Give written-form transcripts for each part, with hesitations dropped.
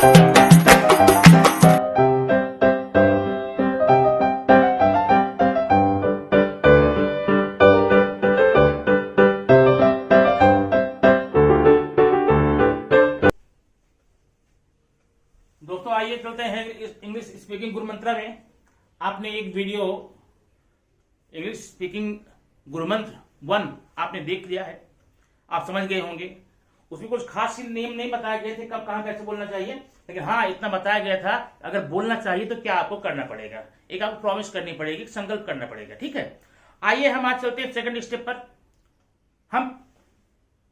दोस्तों आइए चलते हैं इंग्लिश स्पीकिंग गुरु मंत्र में। आपने एक वीडियो इंग्लिश स्पीकिंग गुरु मंत्र 1 आपने देख लिया है, आप समझ गए होंगे। उसमें कुछ खास नियम नहीं बताए गए थे, कब कहां कैसे बोलना चाहिए, लेकिन हाँ इतना बताया गया था अगर बोलना चाहिए तो क्या आपको करना पड़ेगा, एक आपको प्रॉमिस करनी पड़ेगी, संकल्प करना पड़ेगा। ठीक है, आइए हम आज चलते हैं सेकंड स्टेप पर। हम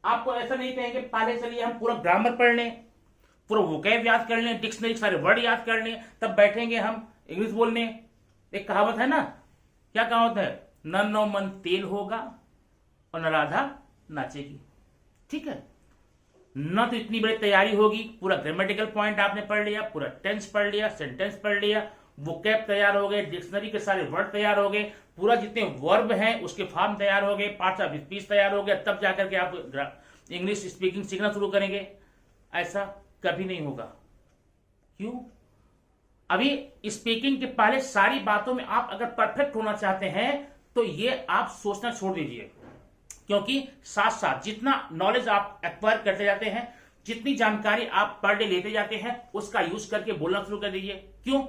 आपको ऐसा नहीं कहेंगे पहले चलिए हम पूरा ग्रामर पढ़ लें, पूरा वोकैब याद कर लें, डिक्शनरी सारे वर्ड याद कर लें, तब बैठेंगे हम इंग्लिश बोलने। एक कहावत है ना, क्या कहावत है, न नौ मन तेल होगा और न राधा नाचेगी। ठीक है, न तो इतनी बड़ी तैयारी होगी, पूरा ग्रामेटिकल पॉइंट आपने पढ़ लिया, पूरा टेंस पढ़ लिया, सेंटेंस पढ़ लिया, वोकैब तैयार हो गए, डिक्शनरी के सारे वर्ड तैयार हो गए, पूरा जितने वर्ब हैं उसके फॉर्म तैयार हो गए, पार्ट्स ऑफ स्पीच तैयार हो गया, तब जाकर के आप इंग्लिश स्पीकिंग सीखना शुरू करेंगे। ऐसा कभी नहीं होगा। क्यों? अभी स्पीकिंग के पहले सारी बातों में आप अगर परफेक्ट होना चाहते हैं तो ये आप सोचना छोड़ दीजिए, क्योंकि साथ साथ जितना नॉलेज आप एक्वायर करते जाते हैं, जितनी जानकारी आप पर डे लेते जाते हैं, उसका यूज करके बोलना शुरू कर दीजिए। क्यों?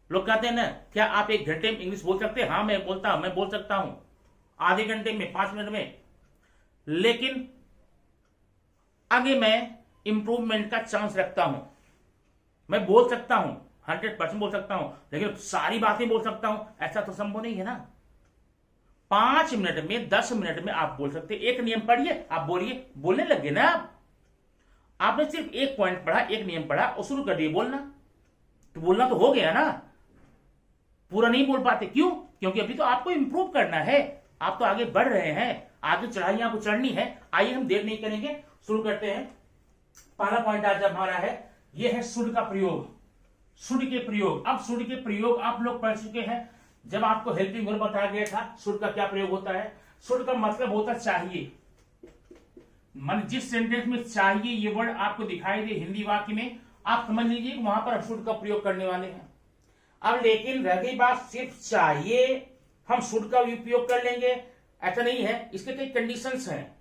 लोग कहते हैं ना, क्या आप 1 घंटे में इंग्लिश बोल सकते हैं? हाँ मैं बोल सकता हूं आधे घंटे में, 5 मिनट में, लेकिन आगे मैं इंप्रूवमेंट का चांस रखता हूं। मैं बोल सकता हूं, 100% बोल सकता हूं, लेकिन सारी बातें बोल सकता हूं ऐसा तो संभव नहीं है ना। 5 मिनट में, 10 मिनट में आप बोल सकते। एक नियम पढ़िए, आप बोलिए, बोलने लगे ना आप। आपने सिर्फ एक पॉइंट पढ़ा, एक नियम पढ़ा और शुरू कर दिए बोलना, तो बोलना तो हो गया ना। पूरा नहीं बोल पाते, क्यों? क्योंकि अभी तो आपको इंप्रूव करना है, आप तो आगे बढ़ रहे हैं, आगे चढ़ाई आपको चढ़नी है। आइए हम देर नहीं करेंगे, शुरू करते हैं। पहला पॉइंट आज हमारा है, यह है शुड का प्रयोग। शुड के प्रयोग, अब शुड के प्रयोग आप लोग पढ़ चुके हैं। जब आपको हेल्पिंग वर्ब बताया गया था शुड का क्या प्रयोग होता है। शुड का मतलब होता चाहिए, मन जिस सेंटेंस में चाहिए ये वर्ड आपको दिखाई दे हिंदी वाक्य में, आप समझ लीजिए कि वहां पर शुड का प्रयोग करने वाले हैं। अब लेकिन रह गई बात सिर्फ चाहिए, हम शुड का उपयोग कर लेंगे, ऐसा नहीं है। इसके कई कंडीशंस हैं,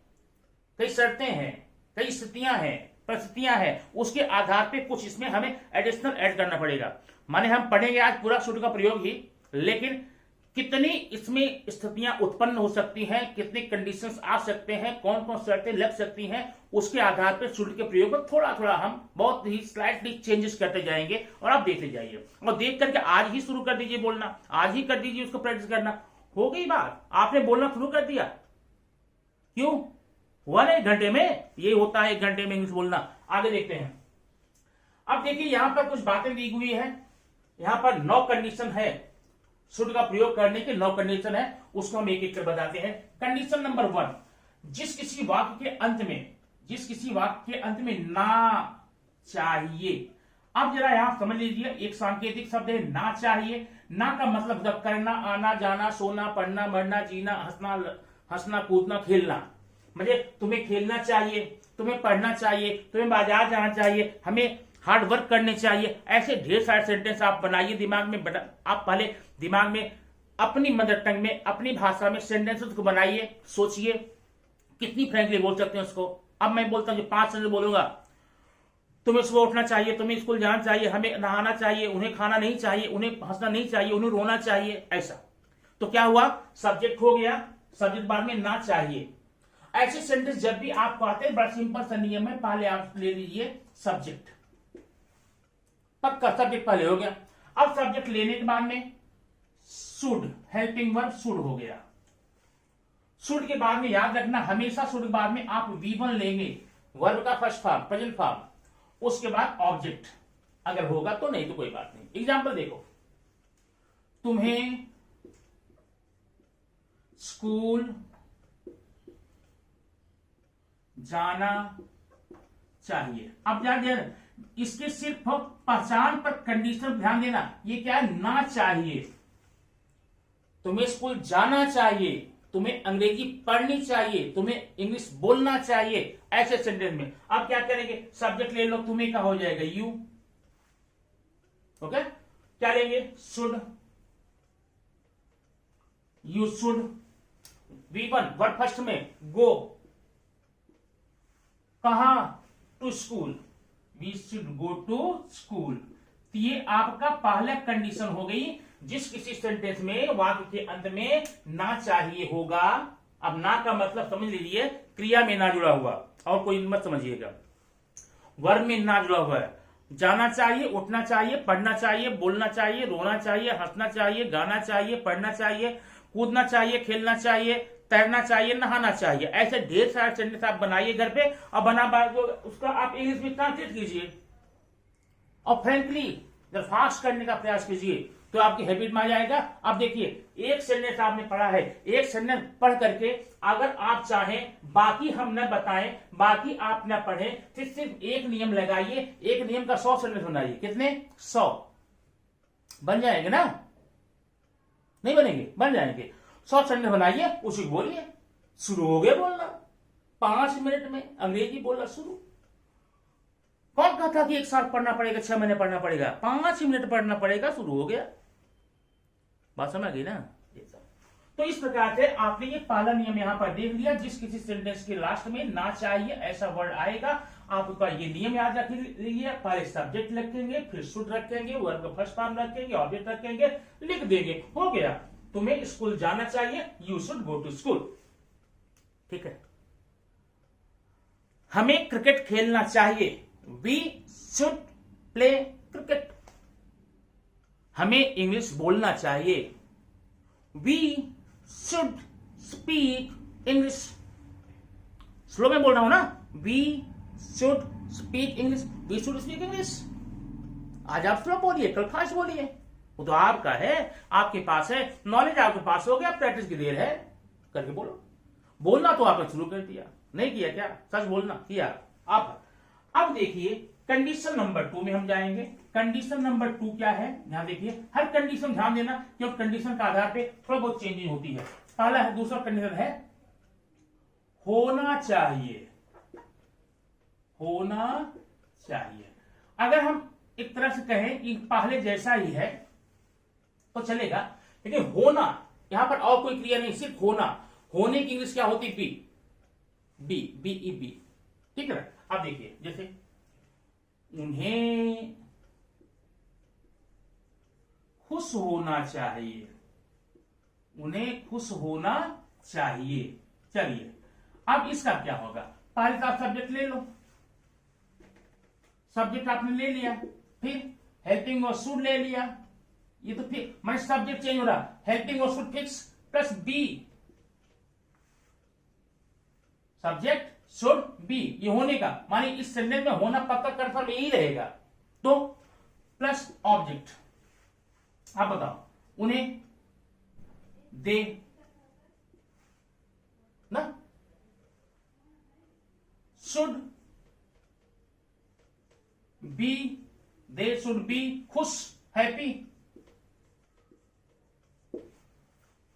कई शर्तें हैं, कई स्थितियां हैं, परिस्थितियां हैं, उसके आधार पे कुछ इसमें हमें एडिशनल ऐड करना पड़ेगा। माने हम पढ़ेंगे आज पूरा शुड का प्रयोग ही, लेकिन कितनी इसमें स्थितियां उत्पन्न हो सकती हैं, कितने कंडीशंस आ सकते हैं, कौन कौन शर्तें लग सकती हैं, उसके आधार पर शुड के प्रयोग को थोड़ा थोड़ा हम बहुत ही स्लाइटली चेंजेस करते जाएंगे और आप देखते जाइए। और देख करके आज ही शुरू कर दीजिए बोलना, आज ही कर दीजिए उसको प्रैक्टिस करना। हो गई बात, आपने बोलना शुरू कर दिया। क्यों हुआ ना 1 घंटे में? ये होता है 1 घंटे में इंग्लिश बोलना। आगे देखते हैं। अब देखिए यहां पर कुछ बातें दी हुई है, यहां पर 9 कंडीशन है, शुड का प्रयोग करने के 9 कंडीशन है, उसको हम एक एक कर बताते हैं। कंडीशन नंबर 1, जिस किसी वाक्य के अंत में ना चाहिए। अब जरा यहां समझ लीजिए, एक सांकेतिक शब्द है ना चाहिए। ना का मतलब करना, आना जाना, सोना, पढ़ना, मरना, जीना, हंसना, कूदना, खेलना। मुझे तुम्हें खेलना चाहिए, तुम्हें पढ़ना चाहिए, तुम्हें बाजार जाना चाहिए, हमें हार्ड वर्क करने चाहिए। ऐसे ढेर सारे सेंटेंस आप बनाइए दिमाग में। आप पहले दिमाग में अपनी मदर टंग में, अपनी भाषा में सेंटेंसेस को बनाइए, सोचिए कितनी फ्रेंकली बोल सकते हैं उसको। अब मैं बोलता हूं 5 सेंटेंस बोलूंगा, तुम्हें सुबह उठना चाहिए, तुम्हें स्कूल जाना चाहिए, हमें नहाना चाहिए, उन्हें खाना नहीं चाहिए, उन्हें हंसना नहीं चाहिए, उन्हें रोना चाहिए। ऐसा तो क्या हुआ, सब्जेक्ट हो गया, सब्जेक्ट बाद में ना चाहिए। ऐसे सेंटेंस जब भी आपको आते हैं, बड़ा सिंपल सा नियम है, पहले आप ले लीजिए सब्जेक्ट, पक्का सब्जेक्ट पहले हो गया। अब सब्जेक्ट लेने के बाद में शुड, हेल्पिंग वर्ब शुड हो गया। शुड के बाद में याद रखना, हमेशा शुड के बाद में आप V1 लेंगे, वर्ब का फर्स्ट फॉर्म, प्रेजेंट फॉर्म, उसके बाद ऑब्जेक्ट अगर होगा तो, नहीं तो कोई बात नहीं। एग्जाम्पल देखो, तुम्हें स्कूल जाना चाहिए। अब ध्यान, इसके सिर्फ पहचान पर कंडीशन ध्यान देना, ये क्या है, ना चाहिए। तुम्हें स्कूल जाना चाहिए, तुम्हें अंग्रेजी पढ़नी चाहिए, तुम्हें इंग्लिश बोलना चाहिए, ऐसे सेंटेंस में। अब क्या करेंगे, सब्जेक्ट ले लो, तुम्हें का हो जाएगा यू, ओके, क्या लेंगे? Should, you should, V1 verb first में गो, कहा? To school, we should go to school. तो ये आपका पहला कंडीशन हो गई, जिस किसी सेंटेंस में वाक्य के अंत में ना चाहिए होगा। अब ना का मतलब समझ लीजिए, क्रिया में ना जुड़ा हुआ, और कोई मत समझिएगा, वर्ब में ना जुड़ा हुआ है। जाना चाहिए, उठना चाहिए, पढ़ना चाहिए, बोलना चाहिए, रोना चाहिए, हंसना चाहिए, गाना चाहिए, पढ़ना चाहिए, कूदना चाहिए, खेलना चाहिए, तैरना चाहिए, नहाना चाहिए। ऐसे ढेर सारे सेंटेंस आप बनाइए घर पे, और बना उसका आप इंग्लिश में ट्रांसलेट कीजिए, और फ्रेंकली जब फास्ट करने का प्रयास कीजिए तो आपकी हैबिट में आ जाएगा। अब देखिए, एक सेंटेंस आपने पढ़ा है, एक सेंटेंस पढ़ करके अगर आप चाहें बाकी हम न बताएं, बाकी आप न पढ़ें, तो सिर्फ एक नियम लगाइए, एक नियम का 100 सेंटेंस बनाइए। कितने? 100 बन जाएंगे ना? नहीं बनेंगे? बन जाएंगे। 100 सेंटेंस बनाइए, उसी को बोलिए। शुरू हो गया बोलना, 5 मिनट में अंग्रेजी बोलना शुरू। कौन कहता कि 1 साल पढ़ना पड़ेगा, 6 महीने पढ़ना पड़ेगा? 5 मिनट पढ़ना पड़ेगा, शुरू हो गया। बात समझ गई ना? तो इस प्रकार से आपने ये पहला नियम यहां पर देख लिया। जिस किसी सेंटेंस के लास्ट में ना चाहिए ऐसा वर्ड आएगा, आपका ये नियम याद रख लीजिए। पहले सब्जेक्ट रखेंगे, फिर शुड रखेंगे, वर्ब का फर्स्ट फॉर्म रखेंगे, ऑब्जेक्ट रखेंगे, लिख देंगे, हो गया। तुम्हें स्कूल जाना चाहिए, you should go to school. ठीक है। हमें क्रिकेट खेलना चाहिए, वी शुड प्ले क्रिकेट। हमें इंग्लिश बोलना चाहिए, we should speak English. Slow में बोल रहा हूं ना, we should speak English, we should speak English. आज आप स्लो बोलिए, कल फास्ट बोलिए, वो तो आपका है, आपके पास है, नॉलेज आपके पास हो गया, प्रैक्टिस की देर है, करके बोलो। बोलना तो आपने शुरू कर दिया, नहीं किया क्या? सच बोलना किया आप। अब देखिए कंडीशन नंबर 2 में हम जाएंगे। कंडीशन नंबर 2 क्या है? यहां देखिए, हर कंडीशन ध्यान देना, क्योंकि कंडीशन के आधार पे थोड़ा बहुत चेंजिंग होती है। पहला है, दूसरा कंडीशन है होना चाहिए, होना चाहिए। अगर हम एक तरह से कहें कि पहले जैसा ही है तो चलेगा, लेकिन होना, यहां पर और कोई क्रिया नहीं, सिर्फ होना। होने की इंग्लिश क्या होती? Be, be, B E be. ठीक है। अब देखिए, जैसे उन्हें खुश होना चाहिए, उन्हें खुश होना चाहिए। चलिए, अब इसका क्या होगा? पहले तो आप सब्जेक्ट ले लो, सब्जेक्ट आपने ले लिया, फिर हेल्पिंग और शुड ले लिया। ये तो फिर मैंने सब्जेक्ट चेंज हो रहा, हेल्पिंग और should fix plus be, subject should be, ये होने का माने इस सेंटेंस में होना पक्का कंफर्म यही रहेगा। तो प्लस ऑब्जेक्ट। आप बताओ, उन्हें दे ना, should be, they should be खुश, happy,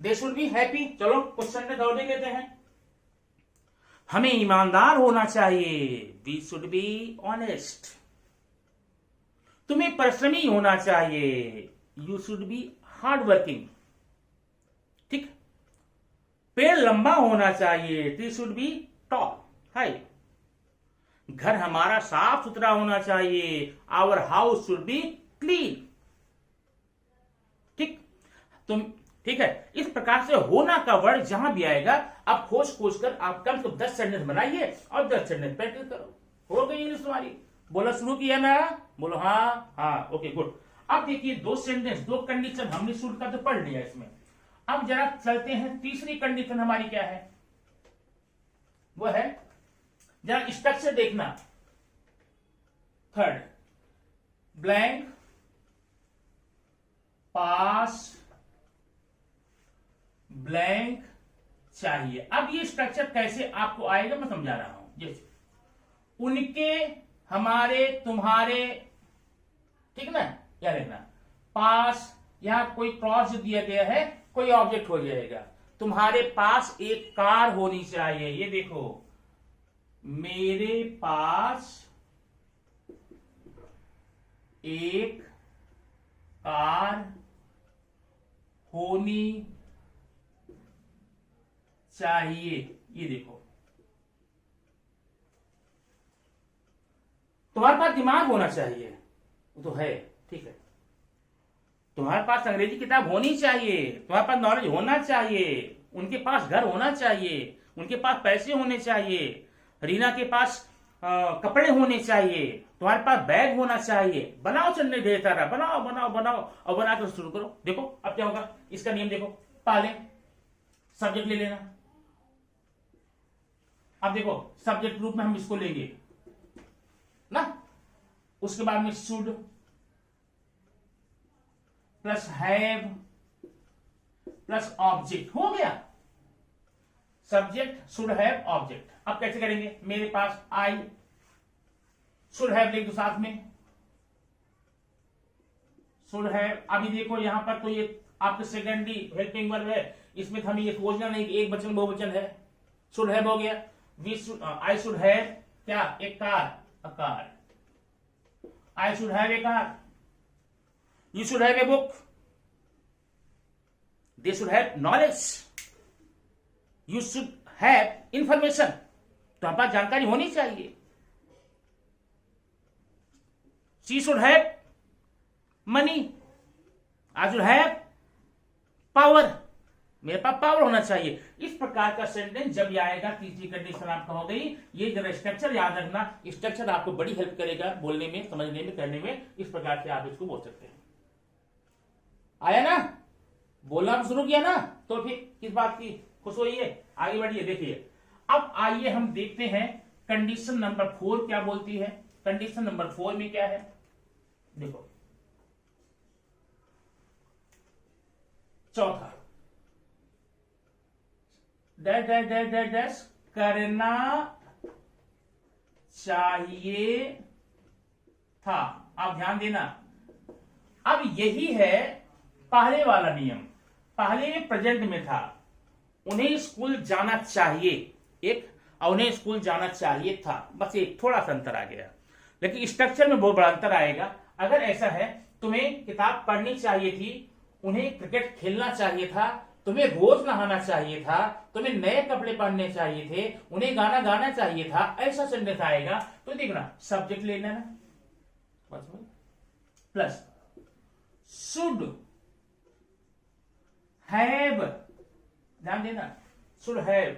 they should be happy. चलो क्वेश्चन में दौड़ लेते हैं। हमें ईमानदार होना चाहिए, वी शुड बी ऑनेस्ट। तुम्हें परिश्रमी होना चाहिए, you should be hard working. ठीक। पेड़ लंबा होना चाहिए, tree should be tall, high. घर हमारा साफ सुथरा होना चाहिए, our house should be clean. ठीक। तुम ठीक है। इस प्रकार से होना का वर्ड जहां भी आएगा, आप खोज खोज कर आप कम से कम 10 सेंटेंस बनाइए और 10 सेंटेंस प्रैक्टिस करो। हो गई इंग्लिश तुम्हारी। बोला शुरू किया ना? बोलो हाँ हाँ, ओके गुड। अब देखिए, 2 सेंटेंस, 2 कंडीशन हमने शुरू का तो पढ़ लिया इसमें। अब जरा चलते हैं, तीसरी कंडीशन हमारी क्या है? वो है, जरा स्ट्रक्चर देखना। थर्ड, ब्लैंक, पास, ब्लैंक चाहिए। अब ये स्ट्रक्चर कैसे आपको आएगा मैं समझा रहा हूं। जैसे उनके, हमारे, तुम्हारे, ठीक ना, क्या लिखना? पास, यहां कोई क्रॉस जो दिया गया है, कोई ऑब्जेक्ट हो जाएगा। तुम्हारे पास एक कार होनी चाहिए। ये देखो, मेरे पास एक कार होनी चाहिए। ये देखो, तुम्हारे पास दिमाग होना चाहिए, वो तो है, ठीक है। तुम्हारे पास अंग्रेजी किताब होनी चाहिए, तुम्हारे पास नॉलेज होना चाहिए, उनके पास घर होना चाहिए, उनके पास पैसे होने चाहिए, रीना के पास कपड़े होने चाहिए, तुम्हारे पास बैग होना चाहिए। बनाओ चलने ढेर सारा, बनाओ बनाओ बनाओ और बना कर शुरू करो। देखो अब क्या होगा, इसका नियम देखो, पहले सब्जेक्ट ले लेना। अब देखो सब्जेक्ट रूप में हम इसको लेंगे ना, उसके बाद में should plus have plus object हो गया। Subject should have object. अब कैसे करेंगे, मेरे पास आई शुड हैव लिख दो साथ में, शुड हैव। अभी देखो यहां पर तो ये आपके सेकेंडरी हेल्पिंग वर्ब है, इसमें तो हमें ये सोचना नहीं कि एक वचन बहुवचन है। शुड हैव हो गया। आई शुड हैव क्या, एक car, a car. I should have a car. You should have a book. They should have knowledge. You should have information. तुम्हारे पास जानकारी होनी चाहिए। She should have money. I should have power. मेरे पास power होना चाहिए। इस प्रकार का सेंटेंस जब ये आएगा, तीसरी कंडीशन आपका हो गई। ये जरा स्ट्रक्चर याद रखना, स्ट्रक्चर आपको बड़ी हेल्प करेगा बोलने में, समझने में, करने में। इस प्रकार से आप इसको बोल सकते हैं। आया ना, बोलना शुरू किया ना, तो फिर किस बात की खुश होइए, आगे बढ़िए। देखिए अब आइए हम देखते हैं कंडीशन नंबर 4 क्या बोलती है। कंडीशन नंबर 4 में क्या है, देखो चौथा, dash dash dash dash dash करना चाहिए था। अब ध्यान देना, अब यही है पहले वाला नियम। पहले प्रेजेंट में था, उन्हें स्कूल जाना चाहिए एक, और उन्हें स्कूल जाना चाहिए था, बस एक थोड़ा सा अंतर आ गया, लेकिन स्ट्रक्चर में बहुत बड़ा अंतर आएगा। अगर ऐसा है, तुम्हें किताब पढ़नी चाहिए थी, उन्हें क्रिकेट खेलना चाहिए था, तुम्हें रोज नहाना चाहिए था, तुम्हें नए कपड़े पहनने चाहिए थे, उन्हें गाना गाना चाहिए था, ऐसा सेंटेंस आएगा। तो देखना सब्जेक्ट लेना ना, प्लस शुड हैव, ध्यान देना, should have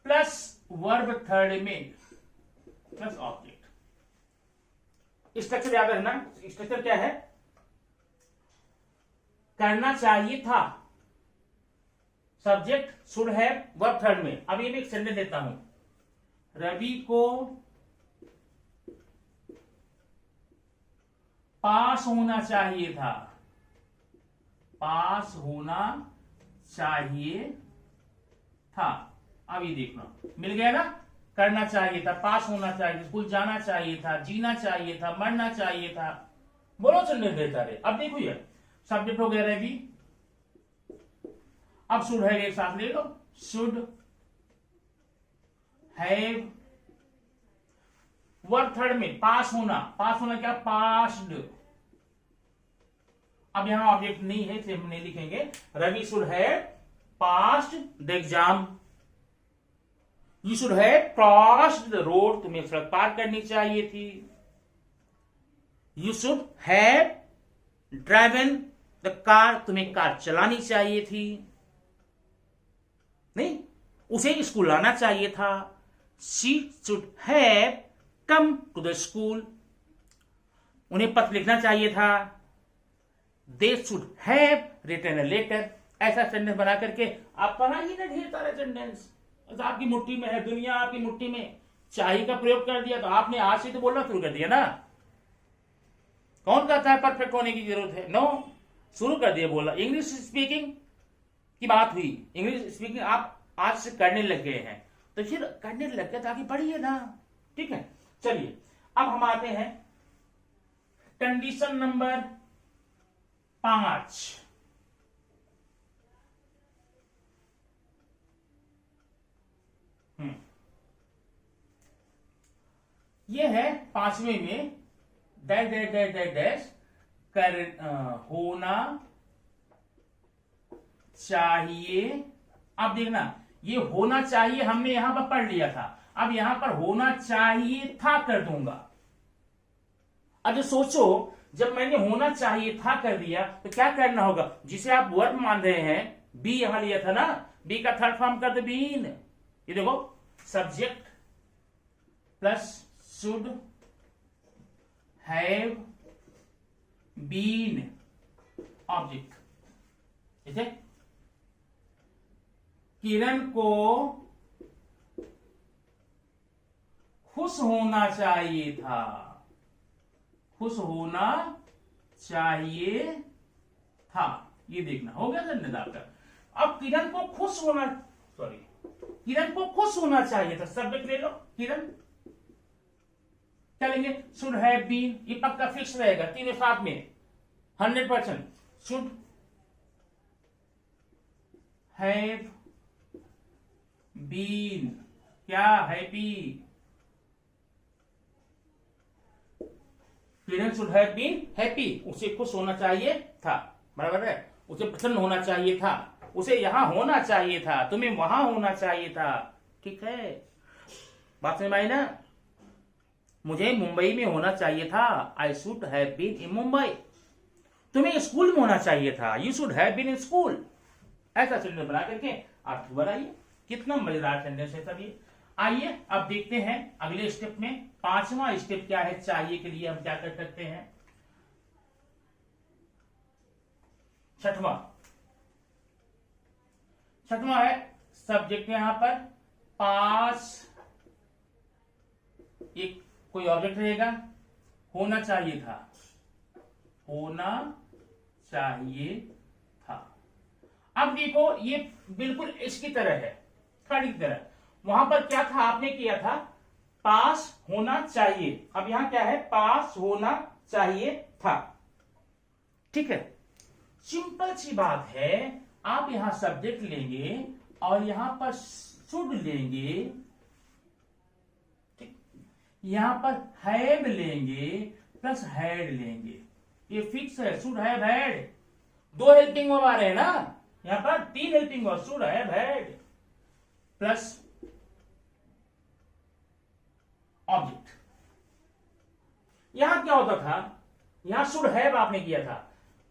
plus verb third में प्लस ऑब्जेक्ट। स्ट्रक्चर याद रखना, स्ट्रक्चर क्या है, करना चाहिए था, subject should have, verb third में। अब ये भी एक सेंटेंस देता हूं, रवि को पास होना चाहिए था, पास होना चाहिए था। अब ये देखना, मिल गया ना, करना चाहिए था, पास होना चाहिए, स्कूल जाना चाहिए था, जीना चाहिए था, मरना चाहिए था, बोलो सेंटेंस देता रहे। अब देखो ये सब्जेक्ट हो गया रवि, अब शुड हैव एक साथ ले लो, शुड हैव, वर्ब थर्ड में पास होना, पास होना क्या, पास्ड। अब यहां ऑब्जेक्ट नहीं है इसलिए हम नहीं लिखेंगे। Ravi should have passed the exam, you should have crossed the road, तुम्हें सड़क पार करनी चाहिए थी, you should have driven the car, तुम्हें कार चलानी चाहिए थी, नहीं, उसे स्कूल लाना चाहिए था, she should have come to the school, उन्हें पत्र लिखना चाहिए था, they should have written a letter. ऐसा सेंटेंस बना करके आप पढ़ाइए ना ढेर सारे सेंटेंस। आपकी मुट्ठी में है दुनिया, आपकी मुट्ठी में। चाही का प्रयोग कर दिया तो आपने आज से तो बोलना शुरू कर दिया ना। कौन कहता है परफेक्ट होने की जरूरत है, नो, शुरू कर दिया बोला। इंग्लिश स्पीकिंग की बात हुई, इंग्लिश स्पीकिंग आप आज से करने लग गए हैं, तो फिर करने लग गए तो आगे बढ़िए ना, ठीक है। चलिए अब हम आते हैं कंडीशन नंबर 5। ये है 5वें में, dash dash dash dash dash होना चाहिए। अब देखना, ये होना चाहिए हमने यहां पर पढ़ लिया था, अब यहां पर होना चाहिए था कर दूंगा। अब जो सोचो, जब मैंने होना चाहिए था कर दिया तो क्या करना होगा, जिसे आप वर्ब मान रहे हैं, बी यहां लिया था ना, बी का थर्ड फॉर्म कर दो बीन। ये देखो, subject plus should have been object. ठीक है, किरण को खुश होना चाहिए था, खुश होना चाहिए था। ये देखना हो गया सर आपका। अब किरण को खुश होना, सॉरी, किरण को खुश होना चाहिए था, सब्जेक्ट ले लो किरण, क्या लेंगे, शुड हैव बीन, ये पक्का फिक्स रहेगा, तीनों साथ में 100%। शुड हैव बीन, क्या happy, Kiran should have been happy, उसे खुश होना चाहिए था, बराबर है, उसे प्रसन्न होना चाहिए था, उसे यहां होना चाहिए था, तुम्हें वहां होना चाहिए था। ठीक है, बात समझ में आई ना, मुझे मुंबई में होना चाहिए था, I should have been in Mumbai, तुम्हें स्कूल में होना चाहिए था, you should have been in school. ऐसा सेंटेंस बना करके आप बनाइए, कितना मजेदार सेंटेंस है सब ये। आइए अब देखते हैं अगले स्टेप में, पांचवा स्टेप क्या है, चाहिए के लिए हम क्या कर सकते हैं। छठवां है सब्जेक्ट, यहां पर पास, एक कोई ऑब्जेक्ट रहेगा, होना चाहिए था, होना चाहिए था। अब देखो, ये बिल्कुल इसकी तरह है, खड़ी की तरह। वहां पर क्या था, आपने किया था पास होना चाहिए, अब यहां क्या है, पास होना चाहिए था। ठीक है, सिंपल सी बात है, आप यहां सब्जेक्ट लेंगे और यहां पर शुड लेंगे, ठीक, यहां पर हैव लेंगे प्लस हैड लेंगे, ये फिक्स है, शुड हैव हैड, दो हेल्पिंग वर्ब आ रहे हैं ना, यहां पर तीन helping verb, should have had plus object. यहां क्या होता था, यहां शुड हैव आपने किया था,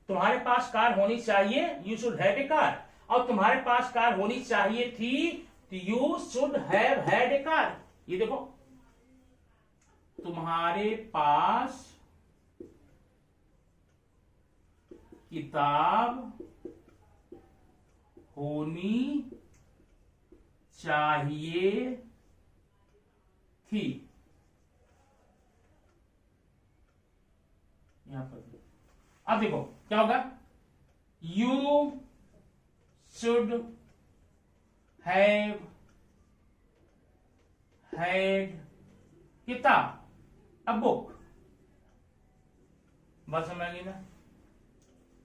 तुम्हारे पास कार होनी चाहिए, you should have a car, और तुम्हारे पास कार होनी चाहिए थी, तो you should have had a car. ये देखो, तुम्हारे पास किताब होनी चाहिए थी, यहां पर। अब देखो क्या होगा, यू शुड हैव हैड किताब, अब बुक, बात समझ गई ना,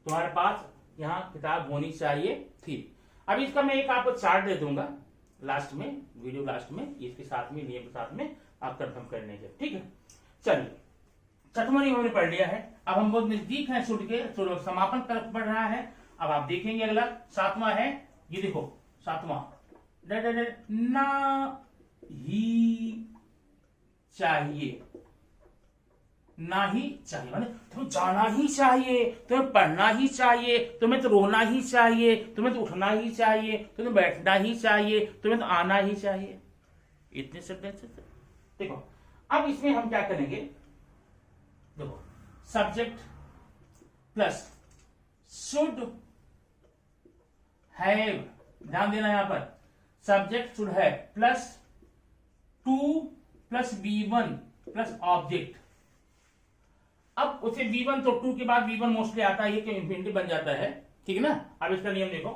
तुम्हारे पास यहां किताब होनी चाहिए थी। अब इसका मैं एक आपको चार्ट दे दूंगा लास्ट में, वीडियो लास्ट में, इसके साथ में, नियम के साथ में आप कंफर्म करने के, ठीक है। चलिए, छठवां नियम हमने पढ़ लिया है, अब हम बहुत नजदीक हैं शुड के, शुड समापन तरफ बढ़ रहा है। अब आप देखेंगे अगला सातवां है, ये देखो सातवां, ना ही चाहिए, ना ही चाहिए माने तुम्हें जाना ही चाहिए, तुम्हें पढ़ना ही चाहिए, तुम्हें तो रोना ही चाहिए, तुम्हें तो उठना ही चाहिए, तुम्हें बैठना ही चाहिए, तुम्हें तो आना ही चाहिए, इतने सेंटेंस। देखो अब इसमें हम क्या करेंगे, देखो सब्जेक्ट प्लस शुड हैव, ध्यान देना यहां पर, subject should have plus two plus V1 plus object. अब उसे V1 तो 2 के बाद V1 मोस्टली आता है, कि इंफिनिटी बन जाता है, ठीक है ना। अब इसका नियम देखो,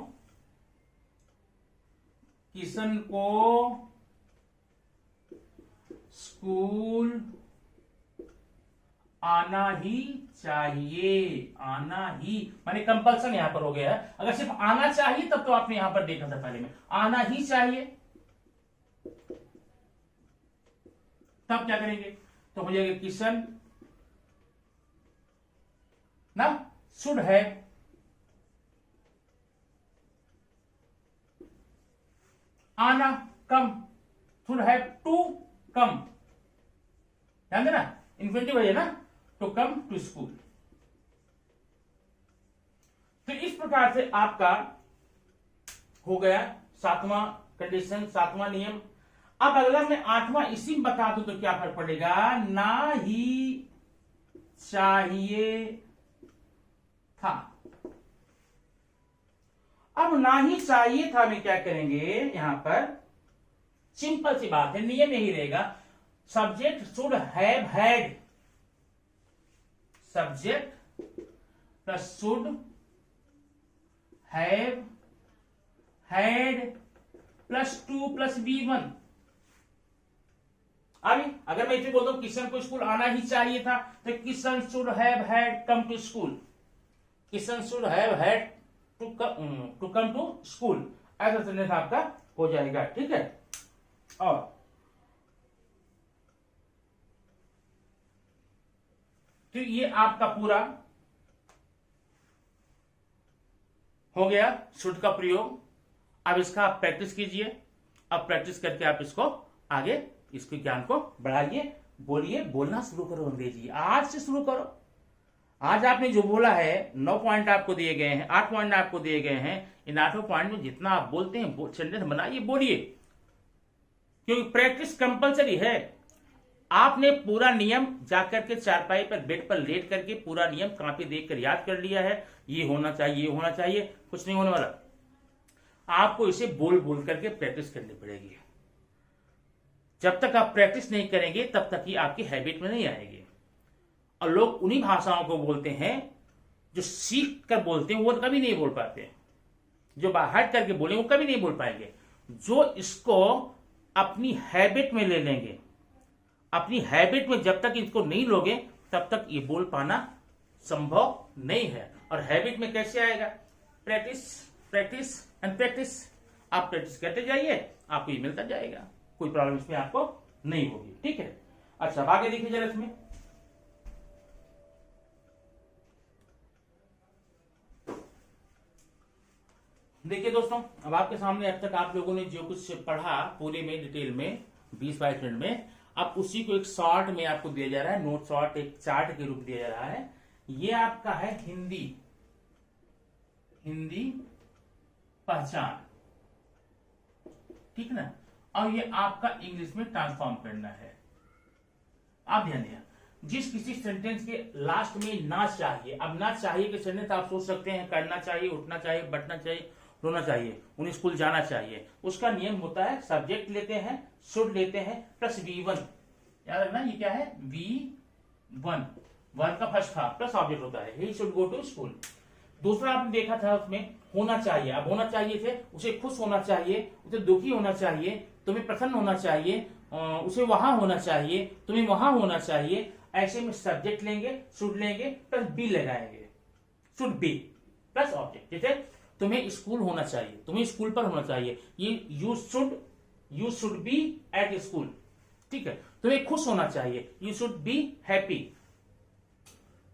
किशन को स्कूल आना ही चाहिए, आना ही माने कंपल्सन यहां पर हो गया है, अगर सिर्फ आना चाहिए तब तो आपने यहां पर देखा था पहले में, आना ही चाहिए, तब क्या करेंगे, तो हो जाएगा किशन ना, शुड हैव, आना, कम, शुड हैव टू कम, ध्यान देना इन्फिनिटिव है ना, टू कम टू स्कूल। तो इस प्रकार से आपका हो गया 7वां कंडीशन, 7वां नियम। अब अगला मैं 8वां इसी में बता दूं तो क्या फर्क पड़ेगा, ना ही चाहिए था। अब ना ही चाहिए था में क्या करेंगे, यहां पर सिंपल सी बात है, नियम यही रहेगा, subject should have had, subject plus should have had plus 2 plus B1। अभी अगर मैं इसे बोलता हूं किशन को स्कूल आना ही चाहिए था, तो Kishan should have had come to school, Kishan should have had to come to school, ऐसा सेंटेंस आपका हो जाएगा। ठीक है, और तो ये आपका पूरा हो गया शुड का प्रयोग। अब इसका आप प्रैक्टिस कीजिए, अब प्रैक्टिस करके आप इसको आगे इसके ज्ञान को बढ़ाइए, बोलिए, बोलना शुरू करो अंग्रेजी, आज से शुरू करो। आज आपने जो बोला है 9 पॉइंट आपको दिए गए हैं, 8 पॉइंट आपको दिए गए हैं, इन 8 पॉइंट में जितना आप बोलते हैं सेंटेंस बनाइए, बोलिए, क्योंकि प्रैक्टिस कंपलसरी है। आपने पूरा नियम जाकर के चारपाई पर बेड पर लेट करके पूरा नियम कॉपी देखकर याद कर लिया है, ये होना चाहिए, ये होना चाहिए, कुछ नहीं होने वाला। आपको इसे बोल बोल करके प्रैक्टिस करनी पड़ेगी। जब तक आप प्रैक्टिस नहीं करेंगे तब तक ही आपकी हैबिट में नहीं आएगी। और लोग उन्हीं भाषाओं को बोलते हैं जो सीख कर बोलते हैं, वो कभी नहीं बोल पाते। जो बाहर करके बोले वो कभी नहीं बोल पाएंगे। जो इसको अपनी हैबिट में ले लेंगे, अपनी हैबिट में जब तक इसको नहीं लोगे तब तक ये बोल पाना संभव नहीं है। और हैबिट में कैसे आएगा, प्रैक्टिस प्रैक्टिस एंड प्रैक्टिस। आप प्रैक्टिस करते जाइए, आपको ये मिलता जाएगा, कोई प्रॉब्लम इसमें आपको नहीं होगी। ठीक है, अच्छा आगे देखिए जरा इसमें। देखिए दोस्तों, अब आपके सामने अब तक आप लोगों ने जो कुछ पढ़ा पूरे में डिटेल में 20-22 मिनट में, अब उसी को एक शॉर्ट में आपको दिया जा रहा है, नोट शॉर्ट एक चार्ट के रूप दिया जा रहा है। ये आपका है हिंदी, हिंदी पहचान, ठीक ना, और ये आपका इंग्लिश में ट्रांसफॉर्म करना है। आप ध्यान दिया, जिस किसी सेंटेंस के लास्ट में ना चाहिए, अब ना चाहिए के सेंटेंस आप सोच सकते हैं करना चाहिए, उठना चाहिए, बैठना चाहिए, रोना चाहिए, उन्हें स्कूल जाना चाहिए, उसका नियम होता है सब्जेक्ट लेते हैं, शुड लेते हैं प्लस V1, याद रखना ये क्या है V1, वर्ब का फर्स्ट था प्लस ऑब्जेक्ट होता है, he should go to school. दूसरा आपने देखा था उसमें होना चाहिए, अब होना चाहिए थे उसे खुश होना चाहिए, उसे दुखी होना चाहिए, तुम्हें प्रसन्न होना चाहिए, उसे वहां होना चाहिए, तुम्हें वहां होना चाहिए। ऐसे में सब्जेक्ट लेंगे, शुड लेंगे प्लस बी लगाएंगे, शुड बी प्लस ऑब्जेक्ट। जैसे तुम्हें स्कूल होना चाहिए, तुम्हें स्कूल पर होना चाहिए, ये you should B at school, ठीक है। तुम्हें खुश होना चाहिए, you should be happy.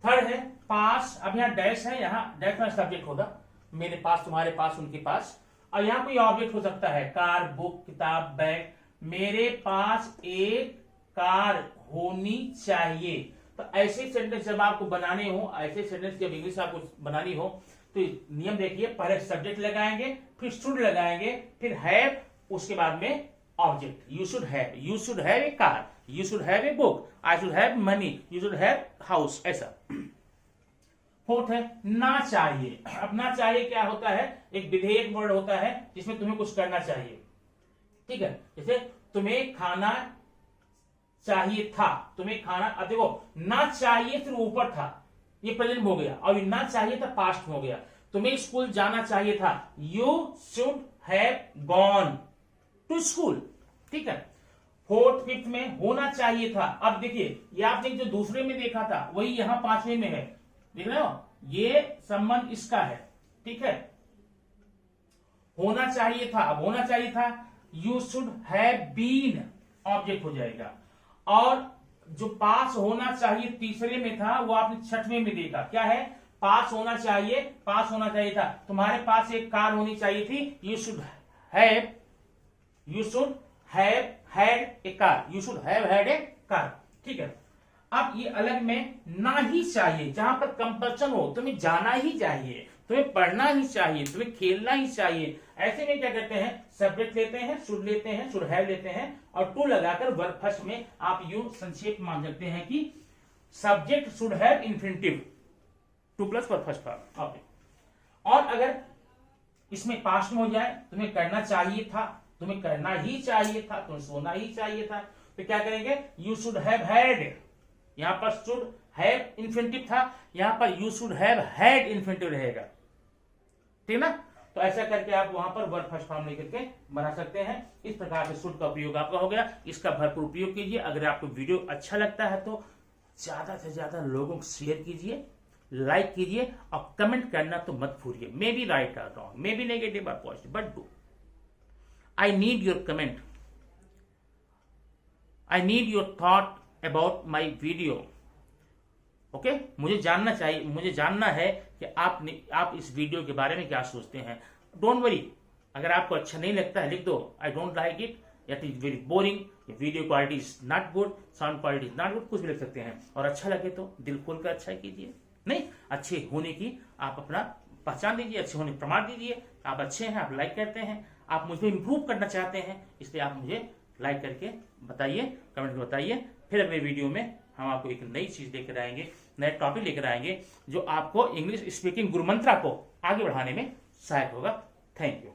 Third है पास, अब यहाँ डैश है, यहाँ डैश में सब्जेक्ट होगा, मेरे पास, तुम्हारे पास, उनके पास, और यहाँ कोई ऑब्जेक्ट हो सकता है, कार, बुक, किताब, बैग। मेरे पास एक कार होनी चाहिए। तो ऐसे सेंटेंस जब आपको बनाने हो, ऐसे सेंटेंस जब इंग्लिश आपको बनानी हो तो नियम देखिए, पहले सब्जेक्ट लगाएंगे, फिर शुड लगाएंगे, फिर हैव, उसके बाद में object. You should have a car, you should have a book, I should have money, you should have house, ऐसा। फोर्थ है ना चाहिए। अब ना चाहिए क्या होता है, एक विधेयक वर्ड होता है जिसमें तुम्हें कुछ करना चाहिए, ठीक है। जैसे तुम्हें खाना चाहिए था, तुम्हें खाना, अब देखो ना चाहिए फिर ऊपर था, ये प्रेजेंट हो गया, और ना चाहिए था पास्ट हो गया। तुम्हें स्कूल जाना चाहिए था, you should have gone to school, ठीक है। फोर्थ फिफ्थ में होना चाहिए था। अब देखिए ये आपने जो दूसरे में देखा था वही यहां पांचवें में है, देख रहे हो, ये संबंध इसका है, ठीक है। होना चाहिए था, अब होना चाहिए था, you should have been, object हो जाएगा। और जो पास होना चाहिए तीसरे में था वो आपने छठवें में देखा, क्या है, पास होना चाहिए था। तुम्हारे पास एक कार होनी चाहिए थी। You should have had a car, you should have had a car. ठीक है। अब ये अलग में ना ही चाहिए, जहां पर कंपल्सन हो, तुम्हें जाना ही चाहिए, तुम्हें पढ़ना ही चाहिए, तुम्हें खेलना ही चाहिए, ऐसे में क्या करते हैं, सब्जेक्ट लेते हैं, शुड लेते हैं, शुड हैव लेते हैं और टू लगाकर वर्ब फर्स्ट में आप यूं संक्षेप मान सकते हैं कि subject should have infinitive, two plus verb first form. Okay. और अगर इसमें पास्ट में हो जाए, तुम्हें करना चाहिए था, तुम्हें करना ही चाहिए था, तुम्हें सोना ही चाहिए था, तो क्या करेंगे, यू शुड हैव हैड, यहां पर शुड हैव इंफिनिटिव था, यहां पर you should have had infinitive रहेगा। ठीक ना। तो ऐसा करके आप वहां पर वर्ब फर्स्ट फॉर्म लेकर के बना सकते हैं। इस प्रकार से शुड का उपयोग आपका हो गया। इसका भरपूर उपयोग कीजिए। अगर आपको वीडियो अच्छा लगता है तो ज्यादा से ज्यादा लोगों को शेयर कीजिए, लाइक कीजिए और कमेंट करना तो मत भूलिए। मे बी राइट और रॉन्ग, मे बी नेगेटिव और positive, but do. I need your comment, I need your thought about my video. Okay, मुझे जानना है कि आप इस वीडियो के बारे में क्या सोचते हैं। डोंट वरी, अगर आपको अच्छा नहीं लगता है लिख दो I don't like it, it is very boring, video quality is not good, sound quality is not good, कुछ भी लिख सकते हैं। और अच्छा लगे तो दिल खोल कर अच्छा कीजिए। नहीं, अच्छे होने की आप अपना पहचान दीजिए, अच्छे होने प्रमाण दीजिए। आप अच्छे हैं, आप लाइक करते हैं, आप मुझे इंप्रूव करना चाहते हैं, इसलिए आप मुझे लाइक करके बताइए, कमेंट में बताइए। फिर अगले वीडियो में हम आपको एक नई चीज लेकर आएंगे, नए टॉपिक लेकर आएंगे जो आपको इंग्लिश स्पीकिंग गुरुमंत्रा को आगे बढ़ाने में सहायक होगा। Thank you.